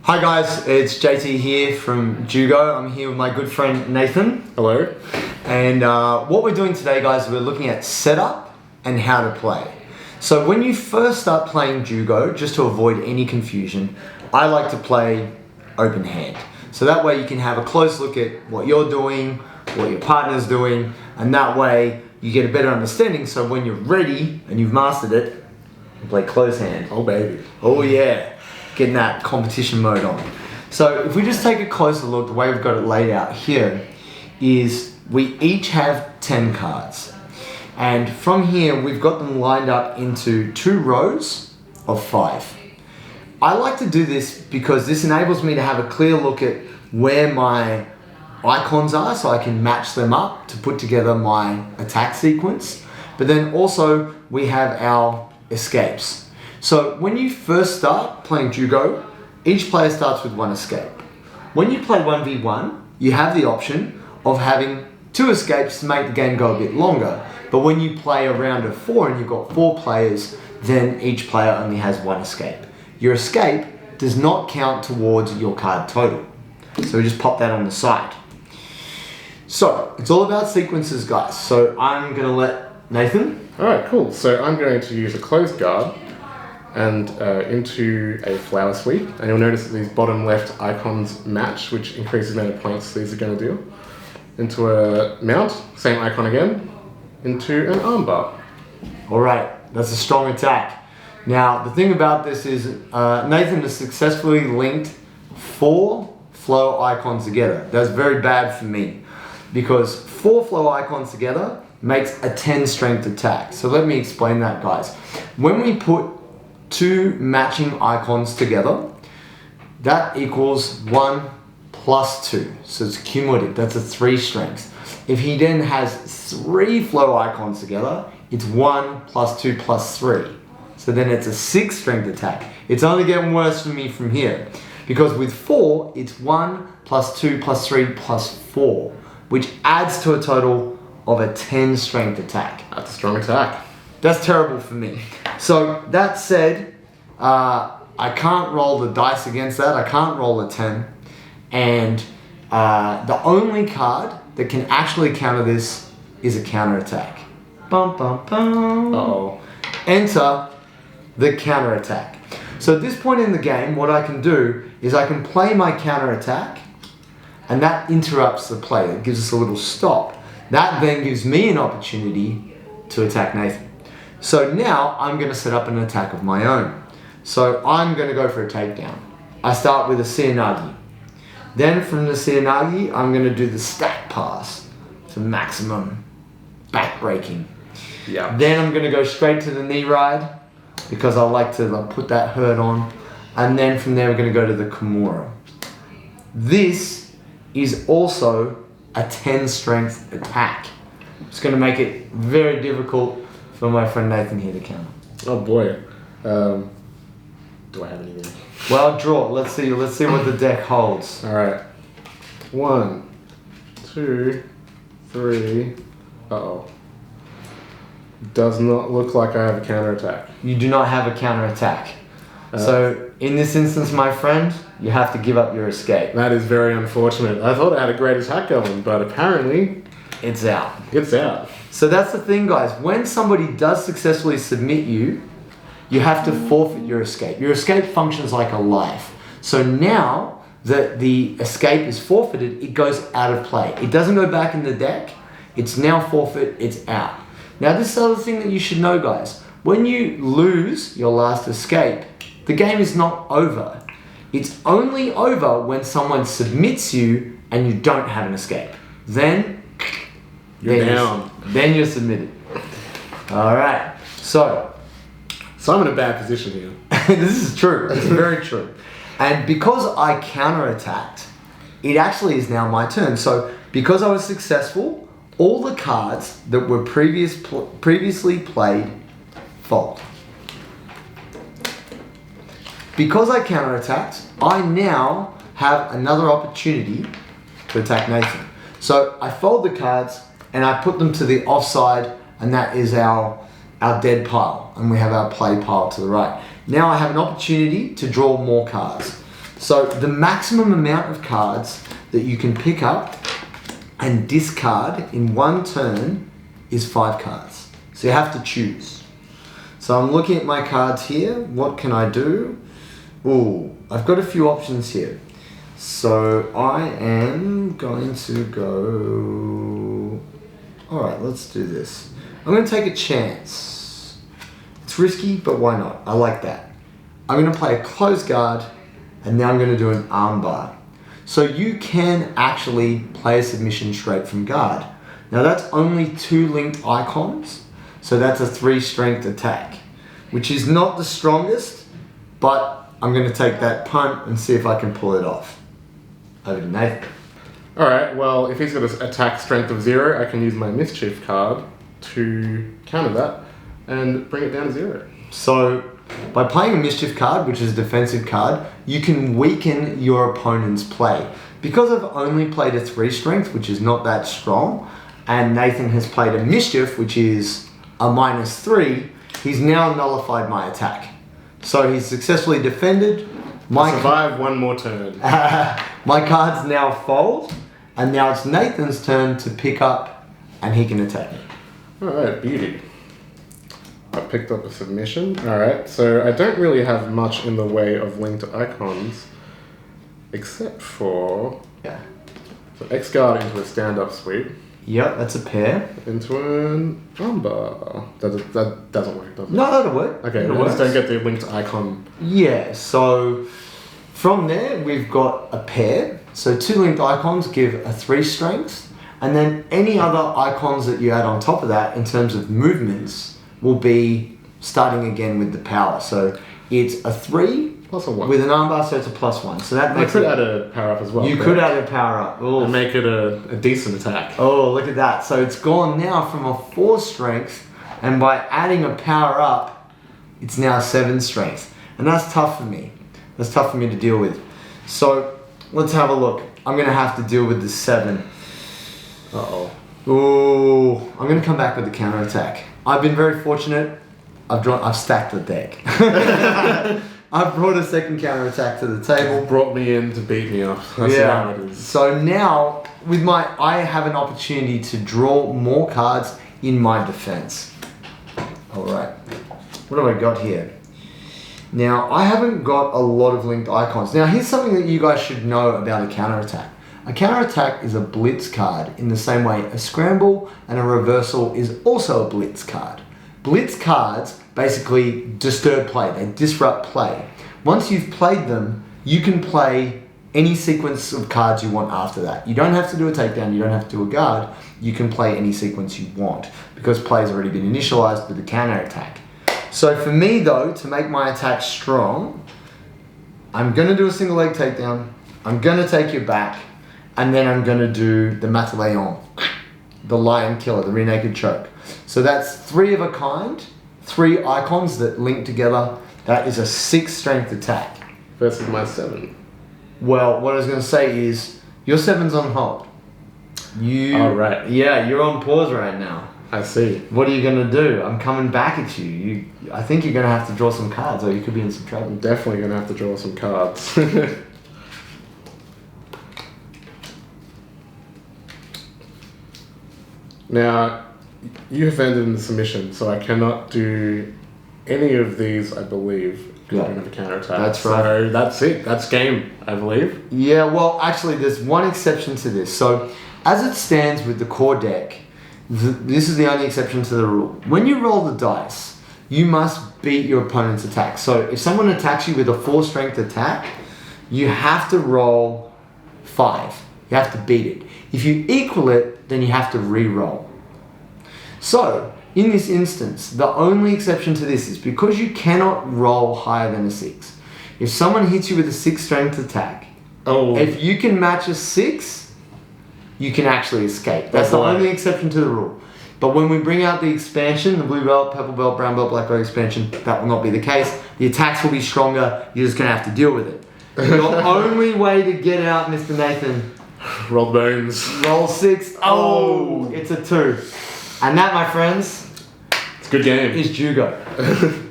Hi guys, it's JT here from JiuGo. I'm here with my good friend Nathan. Hello. And what we're doing today, guys, we're looking at setup and how to play. So when you first start playing JiuGo, just to avoid any confusion, I like to play open hand. So that way you can have a close look at what you're doing, what your partner's doing, and that way you get a better understanding. So when you're ready and you've mastered it, you play close hand. Oh baby. Oh yeah. Getting that competition mode on. So if we just take a closer look, the way we've got it laid out here is we each have 10 cards. And from here, we've got them lined up into 2 rows of 5. I like to do this because this enables me to have a clear look at where my icons are so I can match them up to put together my attack sequence. But then also we have our escapes. So when you first start playing JiuGo, each player starts with 1 escape. When you play 1v1, you have the option of having 2 escapes to make the game go a bit longer. But when you play a round of 4 and you've got 4 players, then each player only has 1 escape. Your escape does not count towards your card total. So we just pop that on the side. So it's all about sequences, guys. So I'm gonna let Nathan. All right, cool. So I'm going to use a closed guard and into a flower sweep. And you'll notice that these bottom left icons match, which increases the amount of points these are going to deal. Into a mount, same icon again, into an armbar. All right, that's a strong attack. Now, the thing about this is Nathan has successfully linked 4 flow icons together. That's very bad for me because 4 flow icons together makes a 10 strength attack. So let me explain that, guys. When we put 2 matching icons together, that equals 1 plus 2. So it's cumulative, that's a 3 strength. If he then has 3 flow icons together, it's 1 plus 2 plus 3. So then it's a 6 strength attack. It's only getting worse for me from here. Because with 4, it's 1 plus 2 plus 3 plus 4, which adds to a total of a 10 strength attack. That's a strong attack. That's terrible for me. So that said, I can't roll the dice against that. I can't roll a 10. And the only card that can actually counter this is a counter attack. Bum, bum, bum. Uh-oh. Enter the counter attack. So at this point in the game, what I can do is I can play my counter attack, and that interrupts the play. It gives us a little stop. That then gives me an opportunity to attack Nathan. So now I'm going to set up an attack of my own. So I'm going to go for a takedown. I start with a Seonagi. Then from the Seonagi, I'm going to do the stack pass for maximum back breaking. Yeah. Then I'm going to go straight to the knee ride because I like to put that hurt on. And then from there, we're going to go to the Kimura. This is also a 10 strength attack. It's going to make it very difficult for my friend Nathan here to counter. Oh boy. Do I have anything? Well, draw. Let's see what the deck holds. All right. 1, 2, 3. Uh-oh. Does not look like I have a counter attack. You do not have a counter attack. So in this instance, my friend, you have to give up your escape. That is very unfortunate. I thought I had a great attack going, but apparently It's out. it's out. So that's the thing, guys. When somebody does successfully submit you, you have to forfeit your escape. Your escape functions like a life. So now that the escape is forfeited, it goes out of play. It doesn't go back in the deck. It's now forfeit. It's out. Now, this is the other thing that you should know, guys. When you lose your last escape, the game is not over. It's only over when someone submits you and you don't have an escape. Then You're down. Then you're submitted. All right. So So I'm in a bad position here. this is true. It's very true. And because I counterattacked, it actually is now my turn. So because I was successful, all the cards that were previously played fold. Because I counterattacked, I now have another opportunity to attack Nathan. So I fold the cards and I put them to the offside, and that is our dead pile, and we have our play pile to the right. Now I have an opportunity to draw more cards. So the maximum amount of cards that you can pick up and discard in one turn is 5 cards. So you have to choose. So I'm looking at my cards here. What can I do? Ooh, I've got a few options here. So I am going to go... Alright, let's do this. I'm going to take a chance. It's risky, but why not? I like that. I'm going to play a closed guard, and now I'm going to do an armbar. So you can actually play a submission straight from guard. Now that's only 2 linked icons, so that's a 3 strength attack, which is not the strongest, but I'm going to take that punt and see if I can pull it off. Over to Nathan. Alright, well, if he's got an attack strength of 0, I can use my mischief card to counter that and bring it down to 0. So, by playing a mischief card, which is a defensive card, you can weaken your opponent's play. Because I've only played a 3 strength, which is not that strong, and Nathan has played a mischief, which is a -3, he's now nullified my attack. So he's successfully defended. Survive one more turn. My cards now fold, and now it's Nathan's turn to pick up, and he can attack me. Alright, beauty. I picked up a submission. Alright, so I don't really have much in the way of linked icons, except for... Yeah. So X-Guard into a stand-up sweep. Yep, that's a pair. Into an armbar. That doesn't work, does it? No, that'll work. Okay, I just don't get the linked icon. Yeah, so from there we've got a pair. So 2 linked icons give a 3 strength, and then any other icons that you add on top of that in terms of movements will be starting again with the power. So it's a 3 Plus a 1. with an armbar, so it's a +1. So that I makes could it, add a power up as well. you could add a power up. And make it a decent attack. Oh, look at that. So it's gone now from a 4 strength, and by adding a power up, it's now 7 strength. And that's tough for me. That's tough for me to deal with. So let's have a look. I'm going to have to deal with the 7. Uh-oh. Ooh, I'm going to come back with the counter attack. I've been very fortunate. I've stacked the deck. I've brought a second counter attack to the table. Brought me in to beat me up. That's how it is. So now, I have an opportunity to draw more cards in my defense. Alright. What have I got here? Now, I haven't got a lot of linked icons. Now, here's something that you guys should know about a counterattack. A counterattack is a blitz card in the same way a scramble and a reversal is also a blitz card. Blitz cards basically disturb play, they disrupt play. Once you've played them, you can play any sequence of cards you want after that. You don't have to do a takedown, you don't have to do a guard, you can play any sequence you want because play's already been initialized with the counterattack. So for me though, to make my attack strong, I'm going to do a single leg takedown, I'm going to take you back, and then I'm going to do the Mataleon, the lion killer, the rear naked choke. So that's 3 of a kind, 3 icons that link together. That is a 6 strength attack. Versus my 7. Well, what I was going to say is, your 7's on hold. Oh, right. Yeah, you're on pause right now. I see. What are you going to do? I'm coming back at you. I think you're going to have to draw some cards or you could be in some trouble. I'm definitely going to have to draw some cards. Now, you have ended in the submission, so I cannot do any of these, I believe, because I don't have a counterattack. That's right. So that's it. That's game, I believe. Yeah, well, actually, there's one exception to this. So, as it stands with the core deck, this is the only exception to the rule. When you roll the dice, you must beat your opponent's attack. So, if someone attacks you with a 4 strength attack, you have to roll 5. You have to beat it. If you equal it, then you have to re-roll. So, in this instance, the only exception to this is because you cannot roll higher than a 6. If someone hits you with a 6 strength attack, if you can match a 6, you can actually escape. That's the only exception to the rule. But when we bring out the expansion, the blue belt, purple belt, brown belt, black belt expansion, that will not be the case. The attacks will be stronger. You're just going to have to deal with it. Your only way to get out, Mr. Nathan, roll bones. Roll 6. Oh, it's a 2. And that, my friends, it's a good game. Is JiuGo.